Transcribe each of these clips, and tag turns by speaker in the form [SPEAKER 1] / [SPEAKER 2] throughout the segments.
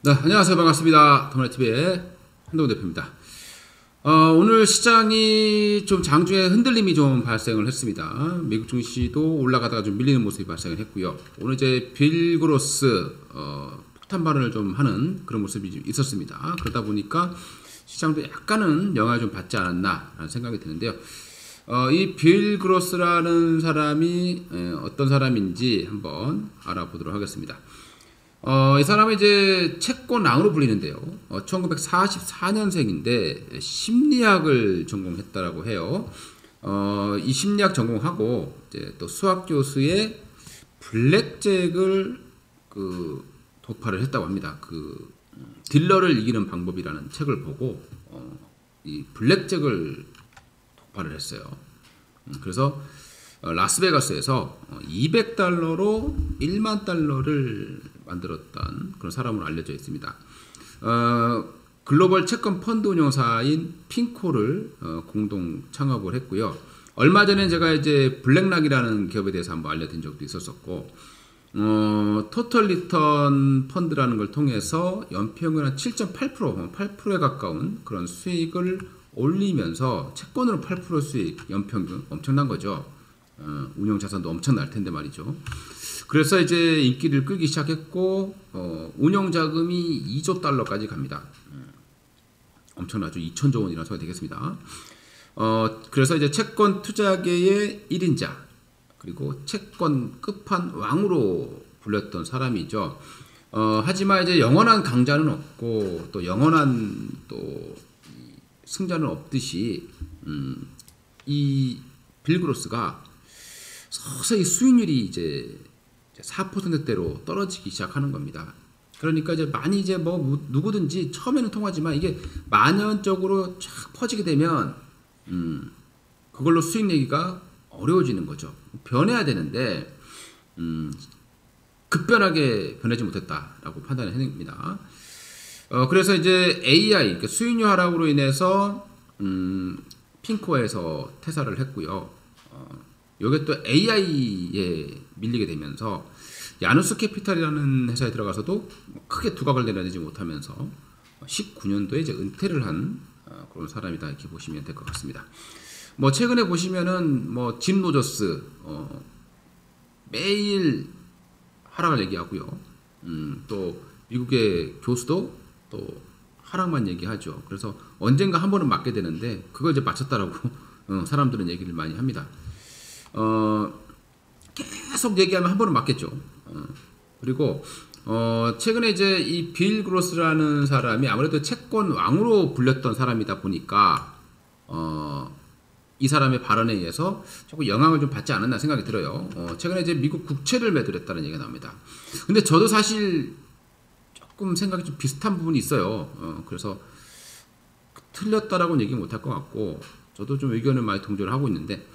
[SPEAKER 1] 네, 안녕하세요. 반갑습니다. 더머니TV의 한동훈 대표입니다. 오늘 시장이 좀 장중에 흔들림이 좀 발생을 했습니다. 미국 증시도 올라가다가 좀 밀리는 모습이 발생을 했고요. 오늘 이제 빌 그로스 폭탄 발언을 좀 하는 그런 모습이 좀 있었습니다. 그러다 보니까 시장도 약간은 영향을 좀 받지 않았나라는 생각이 드는데요. 이 빌 그로스라는 사람이 어떤 사람인지 한번 알아보도록 하겠습니다. 이 사람은 이제 채권왕으로 불리는데요. 1944년생인데 심리학을 전공했다라고 해요. 이 심리학 전공하고 이제 또 수학 교수의 블랙잭을 독파를 했다고 합니다. 딜러를 이기는 방법이라는 책을 보고 이 블랙잭을 독파를 했어요. 그래서 라스베가스에서 $200로 1만 달러를 만들었던 그런 사람으로 알려져 있습니다. 글로벌 채권 펀드 운용사인 핑코를 공동 창업을 했고요. 얼마 전에 제가 이제 블랙락이라는 기업에 대해서 한번 알려드린 적도 있었었고, 토털 리턴 펀드라는 걸 통해서 연평균 한 7.8%, 8%에 가까운 그런 수익을 올리면서 채권으로 8% 수익, 연평균 엄청난 거죠. 운용 자산도 엄청날 텐데 말이죠. 그래서 이제 인기를 끌기 시작했고, 운용 자금이 2조 달러까지 갑니다. 엄청나죠. 2천조 원이라는 소리 되겠습니다. 그래서 이제 채권 투자계의 1인자, 그리고 채권 끝판왕으로 불렸던 사람이죠. 하지만 이제 영원한 강자는 없고, 또 영원한 또 승자는 없듯이, 이 빌 그로스가 서서히 수익률이 이제 4%대로 떨어지기 시작하는 겁니다. 그러니까 이제 많이 이제 누구든지 처음에는 통하지만 이게 만연적으로 쫙 퍼지게 되면 그걸로 수익 내기가 어려워지는 거죠. 변해야 되는데 급변하게 변하지 못했다라고 판단을 해냅니다. 그래서 이제 AI, 그러니까 수익률 하락으로 인해서 핑코에서 퇴사를 했고요. 요게 또 AI에 밀리게 되면서 야누스 캐피탈이라는 회사에 들어가서도 크게 두각을 내내지 못하면서 19년도에 이제 은퇴를 한 그런 사람이다 이렇게 보시면 될 것 같습니다. 뭐 최근에 보시면은 뭐 짐 로저스 매일 하락을 얘기하고요. 또 미국의 교수도 또 하락만 얘기하죠. 그래서 언젠가 한 번은 맞게 되는데 그걸 이제 맞췄다라고 사람들은 얘기를 많이 합니다. 계속 얘기하면 한 번은 맞겠죠. 그리고 최근에 이제 이 빌 그로스라는 사람이 아무래도 채권 왕으로 불렸던 사람이다 보니까 이 사람의 발언에 의해서 조금 영향을 좀 받지 않았나 생각이 들어요. 최근에 이제 미국 국채를 매도를 했다는 얘기가 나옵니다. 근데 저도 사실 조금 생각이 좀 비슷한 부분이 있어요. 그래서 틀렸다라고는 얘기 못할 것 같고 저도 좀 의견을 많이 동조를 하고 있는데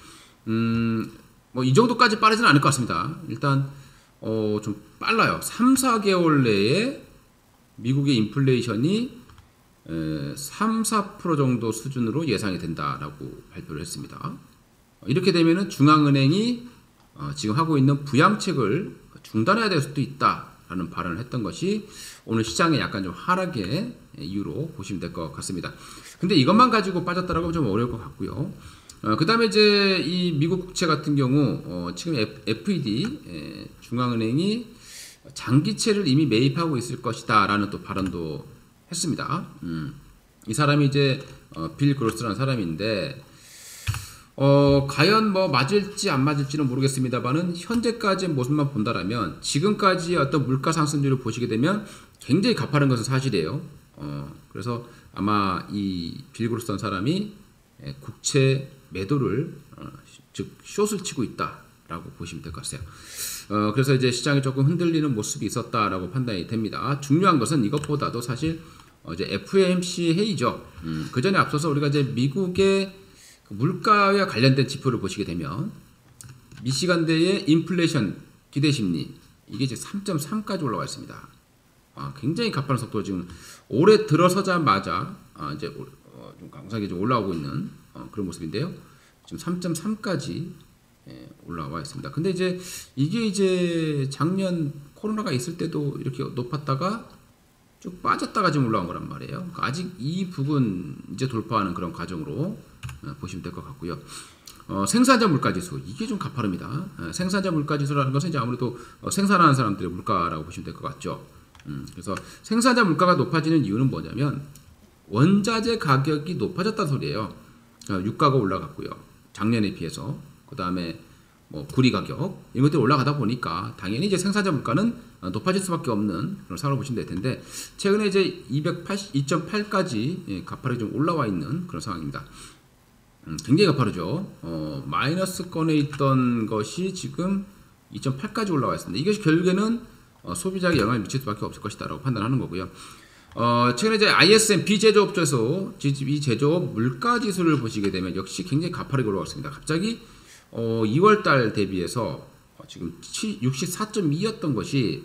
[SPEAKER 1] 뭐 이 정도까지 빠르지는 않을 것 같습니다. 일단 좀 빨라요. 3, 4개월 내에 미국의 인플레이션이 3, 4% 정도 수준으로 예상이 된다라고 발표를 했습니다. 이렇게 되면은 중앙은행이 지금 하고 있는 부양책을 중단해야 될 수도 있다라는 발언을 했던 것이 오늘 시장에 약간 좀 하락의 이유로 보시면 될 것 같습니다. 근데 이것만 가지고 빠졌다라고 하면 좀 어려울 것 같고요. 그 다음에 이제 이 미국 국채 같은 경우 지금 FED 중앙은행이 장기채를 이미 매입하고 있을 것이다 라는 또 발언도 했습니다. 이 사람이 이제 빌 그로스라는 사람인데 과연 뭐 맞을지 안 맞을지는 모르겠습니다만은 현재까지의 모습만 본다라면 지금까지 어떤 물가 상승률을 보시게 되면 굉장히 가파른 것은 사실이에요. 그래서 아마 이 빌 그로스라는 사람이 국채 매도를 즉 숏을 치고 있다라고 보시면 될 것 같아요. 그래서 이제 시장이 조금 흔들리는 모습이 있었다라고 판단이 됩니다. 중요한 것은 이것보다도 사실 이제 FOMC 회의죠. 그 전에 앞서서 우리가 이제 미국의 물가와 관련된 지표를 보시게 되면 미시간대의 인플레이션 기대 심리 이게 이제 3.3까지 올라와 있습니다. 굉장히 가파른 속도로 지금 올해 들어서자마자 이제 좀 강하게 좀 올라오고 있는 그런 모습인데요. 지금 3.3까지 올라와 있습니다. 근데 이제 이게 이제 작년 코로나가 있을 때도 이렇게 높았다가 쭉 빠졌다가 지금 올라온 거란 말이에요. 그러니까 아직 이 부분 이제 돌파하는 그런 과정으로 보시면 될 것 같고요. 생산자 물가지수 이게 좀 가파릅니다. 생산자 물가지수라는 것은 이제 아무래도 생산하는 사람들의 물가라고 보시면 될 것 같죠. 그래서 생산자 물가가 높아지는 이유는 뭐냐면 원자재 가격이 높아졌다는 소리예요. 유가가 올라갔고요. 작년에 비해서 그 다음에 뭐 구리 가격 이런 것들이 올라가다 보니까 당연히 이제 생산자 물가는 높아질 수밖에 없는 그런 상황을 보시면 될 텐데 최근에 이제 2.8까지 가파르게 좀 올라와 있는 그런 상황입니다. 굉장히 가파르죠. 마이너스권에 있던 것이 지금 2.8까지 올라와 있습니다. 이것이 결국에는 소비자에게 영향을 미칠 수밖에 없을 것이다라고 판단하는 거고요. 최근에 이제 ISM 비제조업소에서 이 제조업 물가 지수를 보시게 되면 역시 굉장히 가파르게 올라왔습니다. 갑자기 2월달 대비해서 지금 64.2였던 것이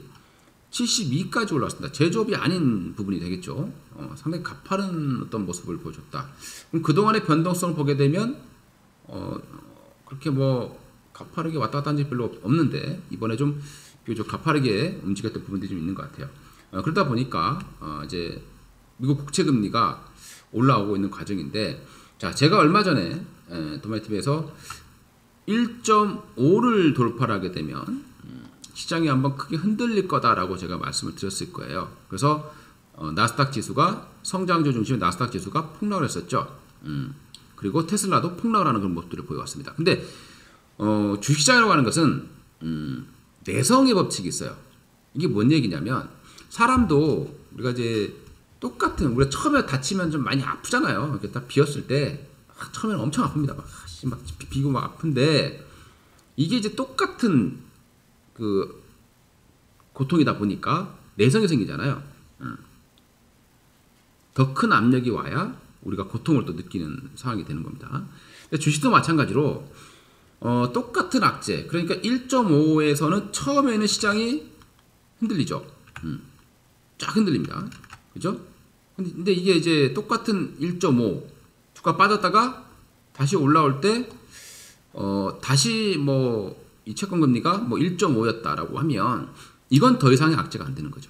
[SPEAKER 1] 72까지 올라왔습니다. 제조업이 아닌 부분이 되겠죠. 상당히 가파른 어떤 모습을 보여줬다. 그럼 그동안의 변동성을 보게 되면 그렇게 뭐 가파르게 왔다 갔다 한 적이 별로 없는데 이번에 좀 비교적 가파르게 움직였던 부분들이 좀 있는 것 같아요. 그러다 보니까 이제 미국 국채 금리가 올라오고 있는 과정인데 자 제가 얼마 전에 도마TV에서 1.5를 돌파를 하게 되면 시장이 한번 크게 흔들릴 거다라고 제가 말씀을 드렸을 거예요. 그래서 나스닥 지수가 성장주 중심의 나스닥 지수가 폭락을 했었죠. 그리고 테슬라도 폭락을 하는 그런 모습들을 보여왔습니다. 근데 주식시장이라고 하는 것은 내성의 법칙이 있어요. 이게 뭔 얘기냐면 사람도 우리가 이제 똑같은 우리가 처음에 다치면 좀 많이 아프잖아요. 이렇게 딱 비었을 때 처음에는 엄청 아픕니다. 막 비고 막 아픈데 이게 이제 똑같은 그 고통이다 보니까 내성이 생기잖아요. 더 큰 압력이 와야 우리가 고통을 또 느끼는 상황이 되는 겁니다. 주식도 마찬가지로 똑같은 악재 그러니까 1.5에서는 처음에는 시장이 흔들리죠. 쫙 흔들립니다. 그죠? 근데 이게 이제 똑같은 1.5 주가 빠졌다가 다시 올라올 때 다시 뭐 이 채권 금리가 뭐 1.5였다라고 하면 이건 더 이상의 악재가 안 되는 거죠.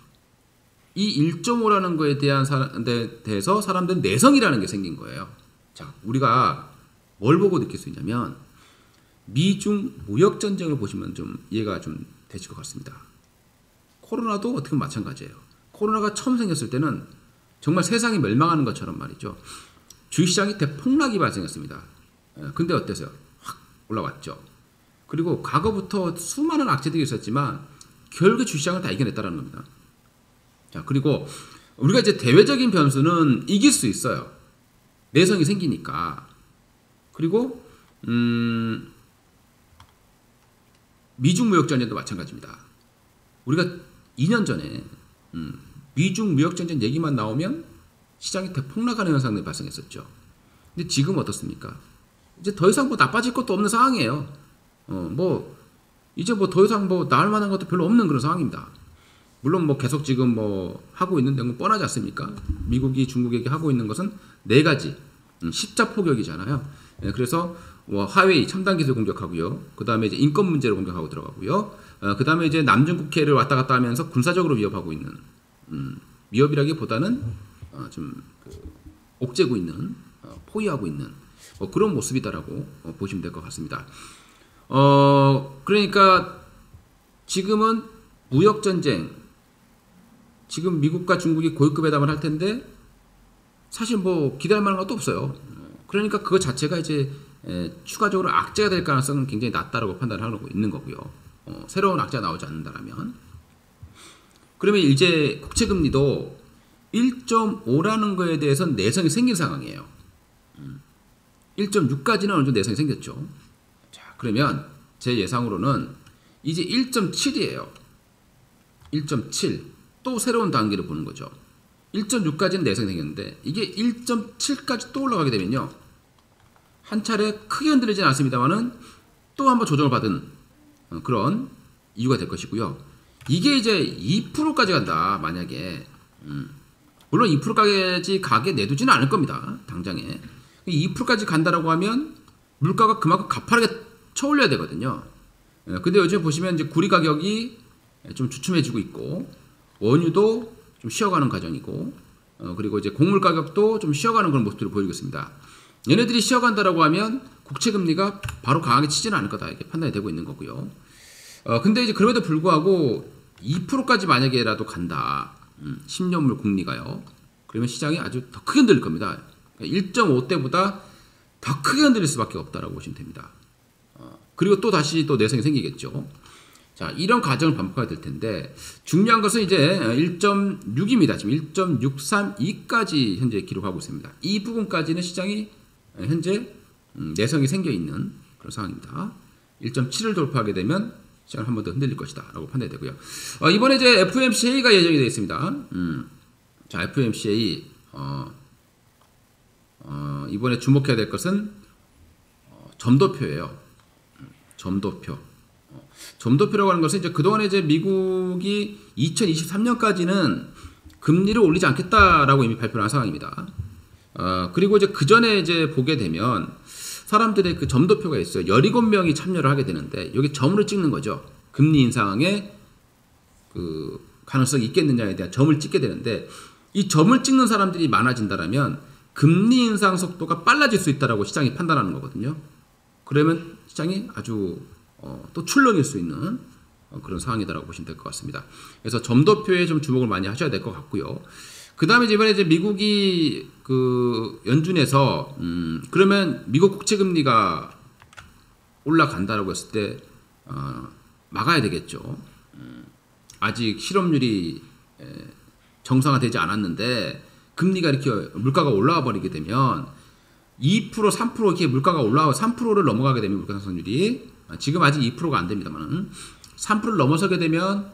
[SPEAKER 1] 이 1.5라는 거에 대해서 사람들은 내성이라는 게 생긴 거예요. 자, 우리가 뭘 보고 느낄 수 있냐면 미중 무역 전쟁을 보시면 좀 이해가 좀 되실 것 같습니다. 코로나도 어떻게 보면 마찬가지예요. 코로나가 처음 생겼을 때는 정말 세상이 멸망하는 것처럼 말이죠. 주식시장이 대폭락이 발생했습니다. 근데 어땠어요? 확 올라왔죠. 그리고 과거부터 수많은 악재들이 있었지만 결국에 주식시장을 다 이겨냈다는 겁니다. 자, 그리고 우리가 이제 대외적인 변수는 이길 수 있어요. 내성이 생기니까. 그리고 미중 무역 전쟁도 마찬가지입니다. 우리가 2년 전에 미중 무역 전쟁 얘기만 나오면 시장이 대폭락하는 현상들이 발생했었죠. 근데 지금 어떻습니까? 이제 더 이상 뭐 나빠질 것도 없는 상황이에요. 이제 뭐 더 이상 뭐 나을 만한 것도 별로 없는 그런 상황입니다. 물론 뭐 계속 지금 뭐 하고 있는 건 뻔하지 않습니까? 미국이 중국에게 하고 있는 것은 네 가지 십자포격이잖아요. 그래서 뭐 하웨이 첨단 기술 공격하고요. 그 다음에 이제 인권 문제를 공격하고 들어가고요. 그 다음에 이제 남중 국해를 왔다 갔다 하면서 군사적으로 위협하고 있는 위협이라기보다는 좀 옥죄고 있는 포위하고 있는 그런 모습이다라고 보시면 될 것 같습니다. 그러니까 지금은 무역 전쟁 지금 미국과 중국이 고위급 회담을 할 텐데 사실 뭐 기대할 만한 것도 없어요. 그러니까 그거 자체가 이제 추가적으로 악재가 될 가능성은 굉장히 낮다라고 판단하고 있는 거고요. 새로운 악재가 나오지 않는다라면 그러면 이제 국채 금리도 1.5라는 거에 대해서는 내성이 생긴 상황이에요. 1.6까지는 어느 정도 내성이 생겼죠. 자, 그러면 제 예상으로는 이제 1.7이에요. 1.7 또 새로운 단계를 보는 거죠. 1.6까지는 내성이 생겼는데 이게 1.7까지 또 올라가게 되면요. 한 차례 크게 흔들리지는 않습니다만은 또 한번 조정을 받은 그런 이유가 될 것이고요. 이게 이제 2%까지 간다. 만약에 물론 2%까지 가게 내두지는 않을 겁니다. 당장에 2%까지 간다라고 하면 물가가 그만큼 가파르게 쳐올려야 되거든요. 근데 요즘 보시면 이제 구리 가격이 좀 주춤해지고 있고 원유도 좀 쉬어가는 과정이고, 그리고 이제 곡물 가격도 좀 쉬어가는 그런 모습들을 보이고 있습니다. 얘네들이 쉬어간다라고 하면 국채 금리가 바로 강하게 치지는 않을 거다, 이렇게 판단이 되고 있는 거고요. 근데 이제 그럼에도 불구하고 2%까지 만약에라도 간다, 10년물 금리가요. 그러면 시장이 아주 더 크게 흔들릴 겁니다. 1.5대보다 더 크게 흔들릴 수밖에 없다라고 보시면 됩니다. 그리고 또 다시 또 내성이 생기겠죠. 자, 이런 과정을 반복해야 될 텐데, 중요한 것은 이제 1.6입니다. 지금 1.632까지 현재 기록하고 있습니다. 이 부분까지는 시장이 현재 내성이 생겨 있는 그런 상황입니다. 1.7을 돌파하게 되면 시장을 한 번 더 흔들릴 것이다 라고 판단이 되고요. 이번에 이제 FOMC가 예정이 되어 있습니다. 자, FOMC 이번에 주목해야 될 것은 점도표예요. 점도표. 점도표라고 하는 것은 이제 그동안에 이제 미국이 2023년까지는 금리를 올리지 않겠다라고 이미 발표를 한 상황입니다. 그리고 이제 그 전에 이제 보게 되면 사람들의 그 점도표가 있어요. 17명이 참여를 하게 되는데 여기 점으로 찍는 거죠. 금리 인상에 그 가능성이 있겠느냐에 대한 점을 찍게 되는데, 이 점을 찍는 사람들이 많아진다라면 금리 인상 속도가 빨라질 수 있다라고 시장이 판단하는 거거든요. 그러면 시장이 아주 또 출렁일 수 있는 그런 상황이다라고 보시면 될 것 같습니다. 그래서 점도표에 좀 주목을 많이 하셔야 될 것 같고요. 그 다음에 이번에 이제 미국이 그 연준에서 그러면 미국 국채 금리가 올라간다라고 했을 때 막아야 되겠죠. 아직 실업률이 정상화되지 않았는데 금리가 이렇게 물가가 올라와 버리게 되면 2%, 3% 이렇게 물가가 올라와 3%를 넘어가게 되면 물가 상승률이 지금 아직 2%가 안 됩니다만 3%를 넘어서게 되면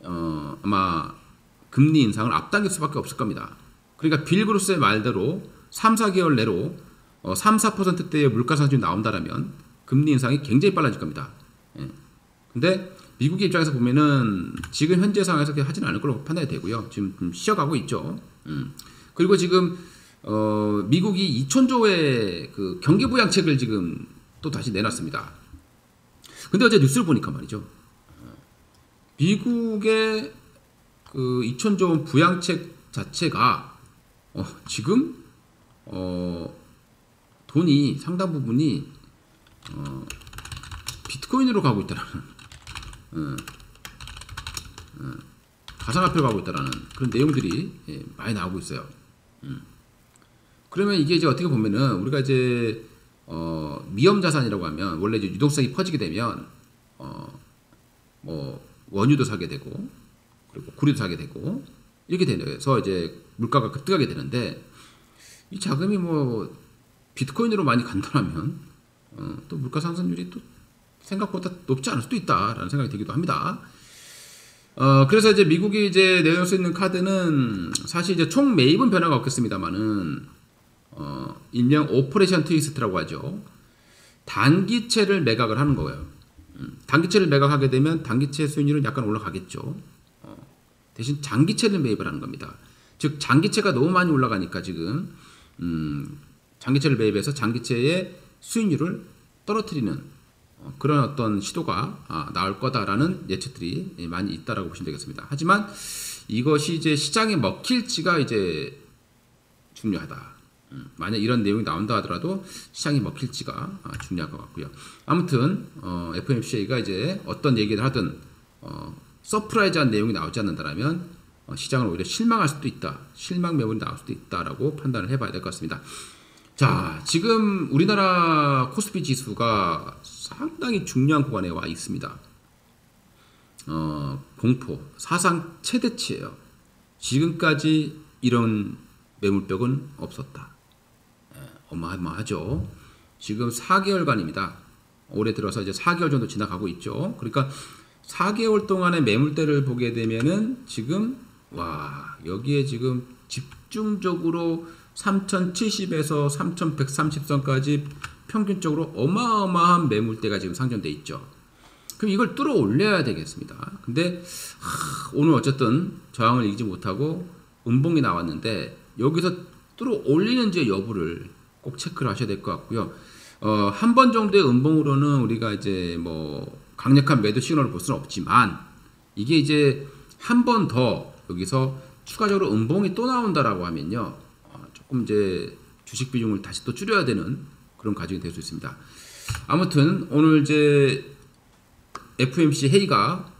[SPEAKER 1] 아마 금리 인상을 앞당길 수밖에 없을 겁니다. 그러니까 빌 그로스의 말대로 3, 4개월 내로 3, 4%대의 물가 상승률이 나온다라면 금리 인상이 굉장히 빨라질 겁니다. 근데 미국의 입장에서 보면은 지금 현재 상황에서 그렇게 하지는 않을 걸로 판단이 되고요. 지금 좀 쉬어가고 있죠. 그리고 지금 미국이 2,000조의 그 경기부양책을 지금 또 다시 내놨습니다. 근데 어제 뉴스를 보니까 말이죠. 미국의 그 2,000조 원 부양책 자체가 지금 돈이 상당 부분이 비트코인으로 가고 있다라는 가상화폐로 가고 있다라는 그런 내용들이 많이 나오고 있어요. 그러면 이게 이제 어떻게 보면은 우리가 이제 위험 자산이라고 하면 원래 이제 유동성이 퍼지게 되면 뭐 원유도 사게 되고 그리고 구리도 사게 되고 이렇게 되면서 이제 물가가 급등하게 되는데, 이 자금이 뭐 비트코인으로 많이 간다면 또 물가 상승률이 또 생각보다 높지 않을 수도 있다라는 생각이 들기도 합니다. 그래서 이제 미국이 이제 내놓을 수 있는 카드는 사실 이제 총 매입은 변화가 없겠습니다만은 일명 오퍼레이션 트위스트라고 하죠. 단기채를 매각을 하는 거예요. 단기채를 매각하게 되면 단기채 수익률은 약간 올라가겠죠. 대신 장기채를 매입을 하는 겁니다. 즉 장기채가 너무 많이 올라가니까 지금 장기채를 매입해서 장기채의 수익률을 떨어뜨리는 그런 어떤 시도가 나올 거다라는 예측들이 많이 있다라고 보시면 되겠습니다. 하지만 이것이 이제 시장에 먹힐지가 이제 중요하다. 만약 이런 내용이 나온다 하더라도 시장이 먹힐지가 중요할 것 같고요. 아무튼 FOMC가 이제 어떤 얘기를 하든 서프라이즈한 내용이 나오지 않는다면 시장을 오히려 실망할 수도 있다. 실망 매물이 나올 수도 있다라고 판단을 해봐야 될 것 같습니다. 자, 지금 우리나라 코스피 지수가 상당히 중요한 구간에 와 있습니다. 공포, 사상 최대치예요. 지금까지 이런 매물벽은 없었다. 어마어마하죠. 지금 4개월간입니다. 올해 들어서 이제 4개월 정도 지나가고 있죠. 그러니까 4개월 동안의 매물대를 보게 되면은 지금 여기에 지금 집중적으로 3070에서 3130선까지 평균적으로 어마어마한 매물대가 지금 상존돼 있죠. 그럼 이걸 뚫어 올려야 되겠습니다. 근데 오늘 어쨌든 저항을 이기지 못하고 음봉이 나왔는데 여기서 뚫어 올리는지 여부를 꼭 체크를 하셔야 될 것 같고요. 한 번 정도의 음봉으로는 우리가 이제 뭐 강력한 매도 시그널을 볼 수는 없지만, 이게 이제 한 번 더 여기서 추가적으로 음봉이 또 나온다라고 하면요, 조금 이제 주식 비중을 다시 또 줄여야 되는 그런 과정이 될 수 있습니다. 아무튼 오늘 이제 FOMC 회의가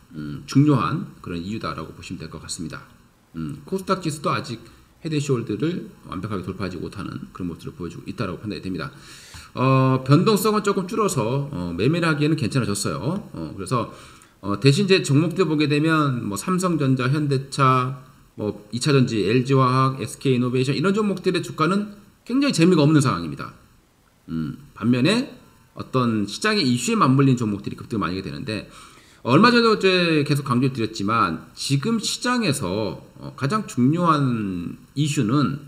[SPEAKER 1] 중요한 그런 이유다라고 보시면 될 것 같습니다. 코스닥 지수도 아직 헤드 앤 숄더를 완벽하게 돌파하지 못하는 그런 모습을 보여주고 있다라고 판단이 됩니다. 변동성은 조금 줄어서 매매를 하기에는 괜찮아졌어요. 그래서 대신 이제 종목들 보게 되면 뭐 삼성전자, 현대차, 뭐 2차전지, LG화학, SK이노베이션 이런 종목들의 주가는 굉장히 재미가 없는 상황입니다. 반면에 어떤 시장의 이슈에 맞물린 종목들이 급등을 많이 하게 되는데, 얼마 전에도 이제 계속 강조드렸지만 지금 시장에서 가장 중요한 이슈는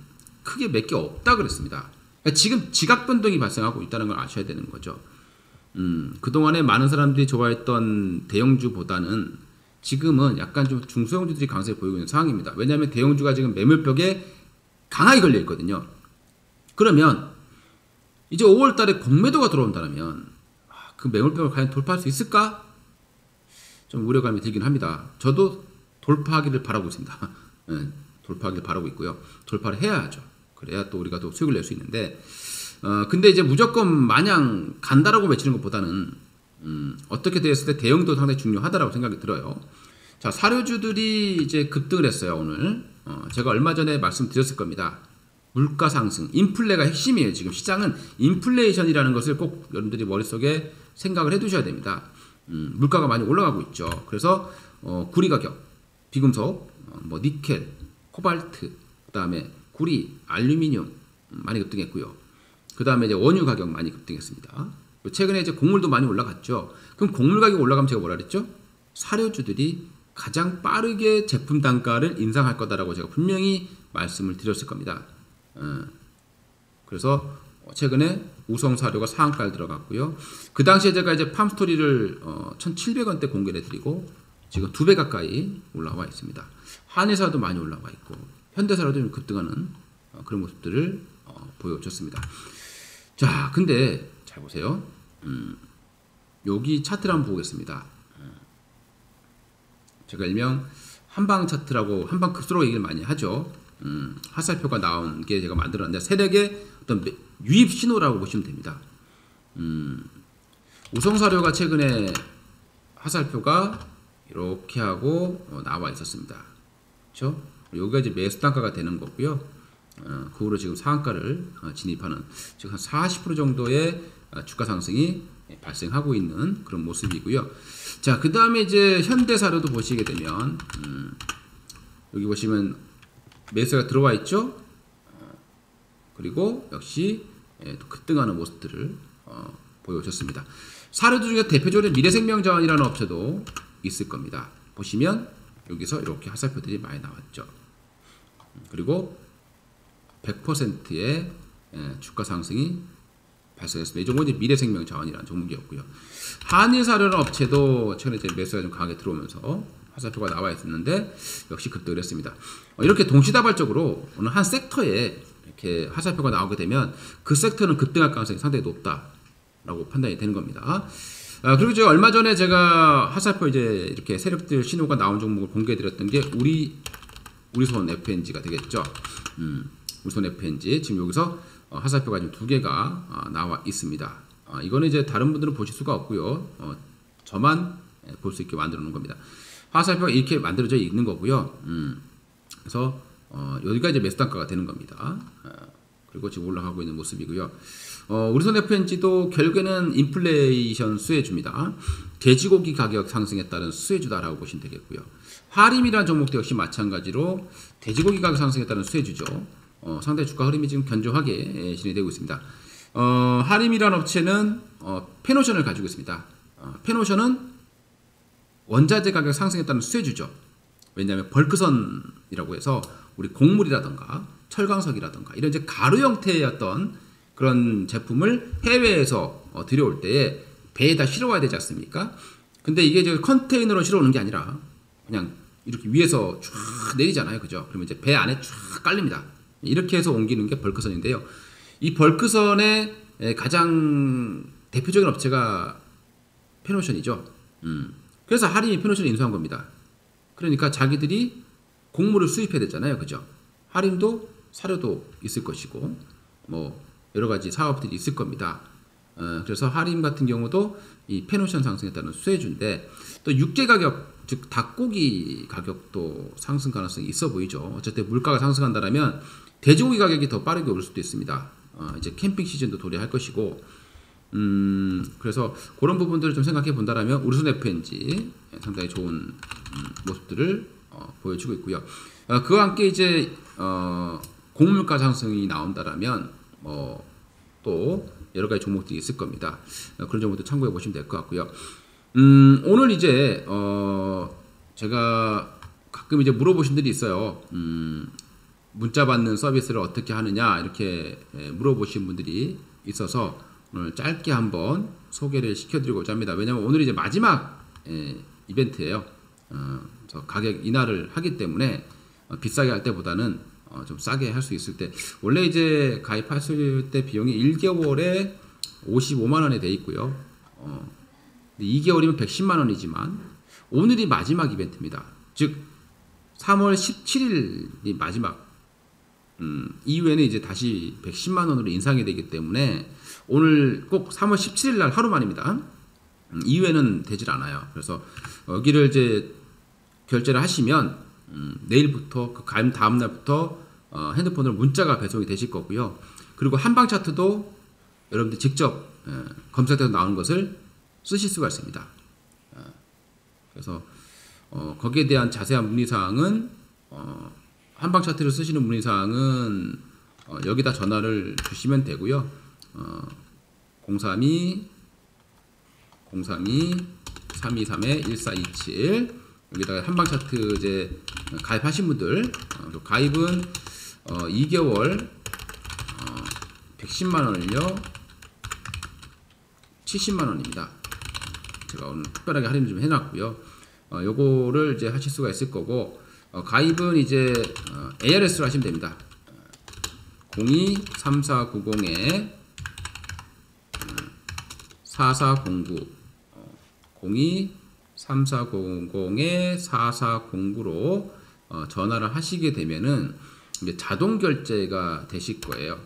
[SPEAKER 1] 크게 몇 개 없다 그랬습니다. 그러니까 지금 지각 변동이 발생하고 있다는 걸 아셔야 되는 거죠. 그동안에 많은 사람들이 좋아했던 대형주보다는 지금은 약간 좀 중소형주들이 강세를 보이고 있는 상황입니다. 왜냐하면 대형주가 지금 매물벽에 강하게 걸려 있거든요. 그러면 이제 5월 달에 공매도가 들어온다면 그 매물벽을 과연 돌파할 수 있을까? 좀 우려감이 들긴 합니다. 저도 돌파하기를 바라고 있습니다. 네, 돌파하기를 바라고 있고요. 돌파를 해야죠. 그래야 또 우리가 또 수익을 낼 수 있는데, 근데 이제 무조건 마냥 간다라고 외치는 것보다는 어떻게 되었을 때 대응도 상당히 중요하다라고 생각이 들어요. 자, 사료주들이 이제 급등을 했어요, 오늘. 제가 얼마 전에 말씀드렸을 겁니다. 물가 상승, 인플레가 핵심이에요. 지금 시장은 인플레이션이라는 것을 꼭 여러분들이 머릿속에 생각을 해 두셔야 됩니다. 물가가 많이 올라가고 있죠. 그래서 구리 가격, 비금속, 뭐 니켈, 코발트, 그다음에 구리, 알루미늄 많이 급등했고요. 그다음에 이제 원유 가격 많이 급등했습니다. 최근에 이제 곡물도 많이 올라갔죠. 그럼 곡물 가격 올라가면 제가 뭐라 그랬죠? 사료주들이 가장 빠르게 제품 단가를 인상할 거다라고 제가 분명히 말씀을 드렸을 겁니다. 그래서 최근에 우성 사료가 상한가를 들어갔고요. 그 당시에 제가 이제 팜스토리를 1,700원대 공개를 해드리고 지금 2배 가까이 올라와 있습니다. 한의사도 많이 올라와 있고 현대사료도 좀 급등하는 그런 모습들을 보여줬습니다. 자, 근데 잘 보세요. 여기 차트를 한번 보겠습니다. 제가 일명 한방 차트라고 한방 급수로 얘기를 많이 하죠. 화살표가 나온 게 제가 만들었는데 세력의 어떤 유입 신호라고 보시면 됩니다. 우성사료가 최근에 화살표가 이렇게 하고 나와 있었습니다. 그렇죠? 여기가 이제 매수 단가가 되는 거고요. 그 후로 지금 상한가를 진입하는 지금 한 40% 정도의 주가 상승이 발생하고 있는 그런 모습이고요. 자, 그 다음에 이제 현대사료도 보시게 되면 여기 보시면 매수가 들어와 있죠. 그리고 역시 또 급등하는 모습들을 보여줬습니다. 사료주 중에 대표적으로 미래생명자원이라는 업체도 있을 겁니다. 보시면 여기서 이렇게 화살표들이 많이 나왔죠. 그리고 100%의 주가 상승이 발생했습니다. 이 종목은 미래생명자원이라는 종목이었고요. 한일사료라는 업체도 최근에 매수가 좀 강하게 들어오면서 화살표가 나와 있었는데 역시 급등을 했습니다. 이렇게 동시다발적으로 어느 한 섹터에 이렇게 화살표가 나오게 되면 그 섹터는 급등할 가능성이 상당히 높다라고 판단이 되는 겁니다. 그리고 제가 얼마 전에 제가 화살표 이제 이렇게 세력들 신호가 나온 종목을 공개해드렸던 게 우리손 FNG가 되겠죠. 우리손 FNG 지금 여기서 화살표가 지금 2개가 나와 있습니다. 이거는 이제 다른 분들은 보실 수가 없고요. 저만 볼 수 있게 만들어 놓은 겁니다. 화살표가 이렇게 만들어져 있는 거고요. 그래서 여기가 이제 매수 단가가 되는 겁니다. 그리고 지금 올라가고 있는 모습이고요. 우리손 FNG도 결국에는 인플레이션 수혜주입니다. 돼지고기 가격 상승에 따른 수혜주다라고 보시면 되겠고요. 하림이라는 종목도 역시 마찬가지로 돼지고기 가격 상승에 따른 수혜주죠. 상당히 주가 흐름이 지금 견조하게 진행되고 있습니다. 하림이라는 업체는 페노션을 가지고 있습니다. 페노션은 원자재 가격 상승에 따른 수혜주죠. 왜냐하면 벌크선이라고 해서 우리 곡물이라던가 철광석이라던가 이런 이제 가루 형태의 어떤 그런 제품을 해외에서 들여올 때에 배에다 실어와야 되지 않습니까? 근데 이게 이제 컨테이너로 실어오는 게 아니라 그냥 이렇게 위에서 쫙 내리잖아요. 그죠? 그러면 이제 배 안에 쫙 깔립니다. 이렇게 해서 옮기는 게 벌크선인데요. 이 벌크선의 가장 대표적인 업체가 페노션이죠. 그래서 하림이 페노션을 인수한 겁니다. 그러니까 자기들이 곡물을 수입해야 되잖아요. 그죠? 할인도 사료도 있을 것이고 뭐 여러 가지 사업들이 있을 겁니다. 그래서 할인 같은 경우도 이 페노션 상승에 따른 수혜주인데 또 육재 가격 즉 닭고기 가격도 상승 가능성이 있어 보이죠. 어쨌든 물가가 상승한다면 돼지고기 가격이 더 빠르게 오를 수도 있습니다. 이제 캠핑 시즌도 도래할 것이고 그래서 그런 부분들을 좀 생각해 본다라면 우르순 FNG 상당히 좋은 모습들을 보여주고 있고요. 그와 함께 이제 곡물가 상승이 나온다라면 또 여러 가지 종목들이 있을 겁니다. 그런 점도 참고해 보시면 될 것 같고요. 오늘 이제 제가 가끔 이제 물어보신 분들이 있어요. 문자 받는 서비스를 어떻게 하느냐 이렇게 물어보신 분들이 있어서 오늘 짧게 한번 소개를 시켜드리고자 합니다. 왜냐하면 오늘 이제 마지막 이벤트예요. 그래서 가격 인하를 하기 때문에 비싸게 할 때보다는 좀 싸게 할 수 있을 때 원래 이제 가입하실 때 비용이 1개월에 55만 원에 돼 있고요. 2개월이면 110만 원이지만 오늘이 마지막 이벤트입니다. 즉 3월 17일이 마지막 이후에는 이제 다시 110만 원으로 인상이 되기 때문에 오늘 꼭 3월 17일 날 하루만입니다. 이후에는 되질 않아요. 그래서 여기를 이제 결제를 하시면 내일부터 그 가입 다음 날부터 핸드폰으로 문자가 배송이 되실 거고요. 그리고 한방 차트도 여러분들 직접 검색해서 나오는 것을 쓰실 수가 있습니다. 그래서 거기에 대한 자세한 문의사항은 한방 차트를 쓰시는 문의사항은 여기다 전화를 주시면 되고요. 032 323-1427 여기다가 한방 차트 이제 가입하신 분들 가입은 2개월 110만 원을요 70만 원입니다. 제가 오늘 특별하게 할인 좀 해놨고요. 요거를 이제 하실 수가 있을 거고 가입은 이제 ARS로 하시면 됩니다. 02-3490에 4409 02-3400에 4409로 전화를 하시게 되면은 이제 자동 결제가 되실 거예요.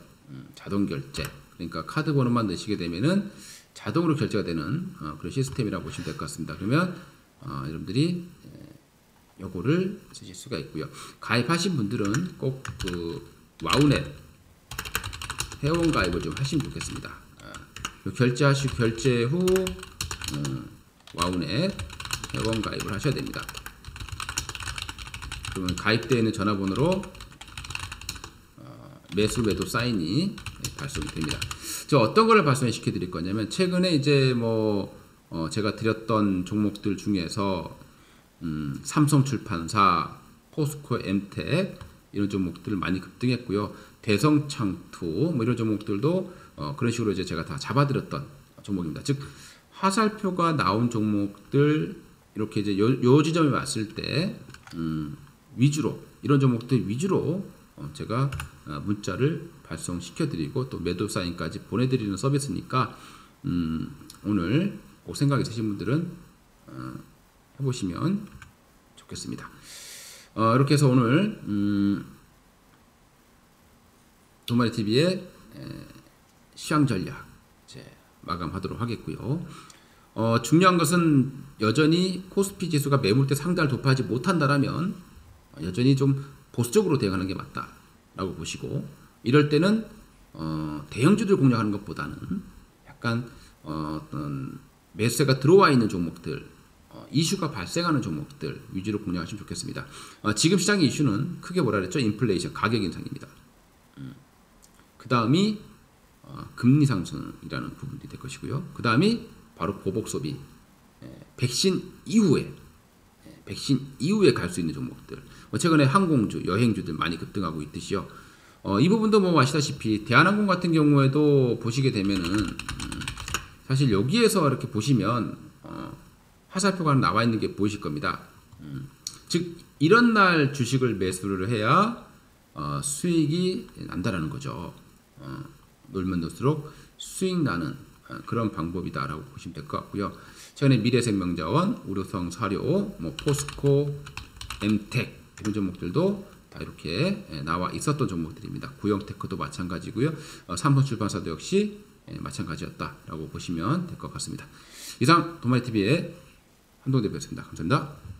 [SPEAKER 1] 자동 결제. 그러니까 카드 번호만 넣으시게 되면은 자동으로 결제가 되는 그런 시스템이라고 보시면 될 것 같습니다. 그러면 여러분들이 요거를 쓰실 수가 있고요. 가입하신 분들은 꼭 그 와우넷 회원 가입을 좀 하시면 좋겠습니다. 결제하시고 결제 후 와우넷 회원 가입을 하셔야 됩니다. 그러면 가입되어 있는 전화번호로 매수 매도 사인이 발송이 됩니다. 저 어떤 걸 발송시켜 드릴 거냐면 최근에 이제 제가 드렸던 종목들 중에서 삼성출판사, 포스코 엠텍 이런 종목들을 많이 급등했고요. 대성창투 이런 종목들도 그런 식으로 이제 제가 다 잡아드렸던 종목입니다. 즉 화살표가 나온 종목들 이렇게 이제 요 지점에 왔을 때 위주로 이런 종목들 위주로 제가 문자를 발송시켜드리고 또 매도 사인까지 보내드리는 서비스니까 오늘 꼭 생각 있으신 분들은 해보시면 좋겠습니다. 이렇게 해서 오늘 도마리TV의 시황전략 마감하도록 하겠고요. 중요한 것은 여전히 코스피 지수가 매물대 상단을 돌파하지 못한다라면 여전히 좀 보수적으로 대응하는 게 맞다라고 보시고 이럴 때는 대형주들 공략하는 것보다는 약간 어떤 매수세가 들어와 있는 종목들 이슈가 발생하는 종목들 위주로 공략하시면 좋겠습니다. 지금 시장의 이슈는 크게 뭐라 그랬죠? 인플레이션, 가격 인상입니다. 그 다음이 금리 상승이라는 부분이 될 것이고요. 그 다음이 바로 보복 소비, 백신 이후에 갈 수 있는 종목들. 최근에 항공주, 여행주들 많이 급등하고 있듯이요. 이 부분도 아시다시피 대한항공 같은 경우에도 보시게 되면은 사실 여기에서 이렇게 보시면 화살표가 나와 있는 게 보이실 겁니다. 즉 이런 날 주식을 매수를 해야 수익이 난다라는 거죠. 놀면 놀수록 수익 나는 그런 방법이다라고 보시면 될 것 같고요. 최근에 미래생명자원, 우려성 사료, 포스코, 엠텍 이런 종목들도 다 이렇게 나와 있었던 종목들입니다. 구형테크도 마찬가지고요. 삼성출판사도 역시 마찬가지였다라고 보시면 될 것 같습니다. 이상 도마이TV의 한동대표였습니다. 감사합니다.